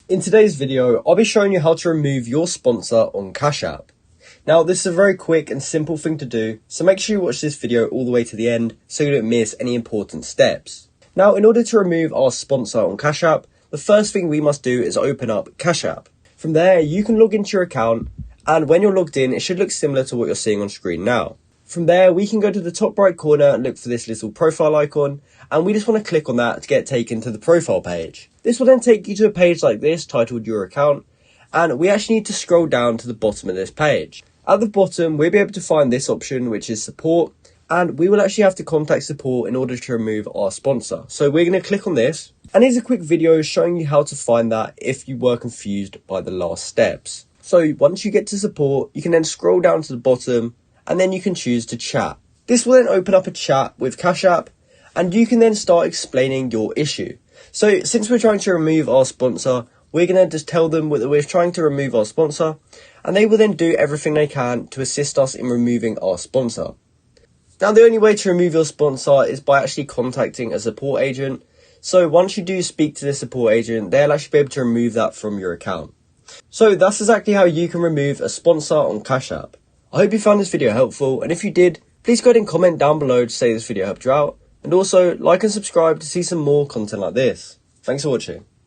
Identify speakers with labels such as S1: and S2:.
S1: In today's video, I'll be showing you how to remove your sponsor on Cash App. Now, this is a very quick and simple thing to do, so make sure you watch this video all the way to the end so you don't miss any important steps. Now, in order to remove our sponsor on Cash App, the first thing we must do is open up Cash App. From there, you can log into your account, and when you're logged in, it should look similar to what you're seeing on screen now. From there, we can go to the top right corner and look for this little profile icon, and we just want to click on that to get taken to the profile page. This will then take you to a page like this titled Your Account, and we actually need to scroll down to the bottom of this page. At the bottom, we'll be able to find this option, which is support, and we will actually have to contact support in order to remove our sponsor. So we're going to click on this, and here's a quick video showing you how to find that if you were confused by the last steps. So once you get to support, you can then scroll down to the bottom, and then you can choose to chat. This will then open up a chat with Cash App, and you can then start explaining your issue. So since we're trying to remove our sponsor, we're going to just tell them that we're trying to remove our sponsor, and they will then do everything they can to assist us in removing our sponsor. Now, the only way to remove your sponsor is by actually contacting a support agent. So once you do speak to the support agent, they'll actually be able to remove that from your account. So that's exactly how you can remove a sponsor on Cash App. I hope you found this video helpful, and if you did, please go ahead and comment down below to say this video helped you out, and also like and subscribe to see some more content like this. Thanks for watching.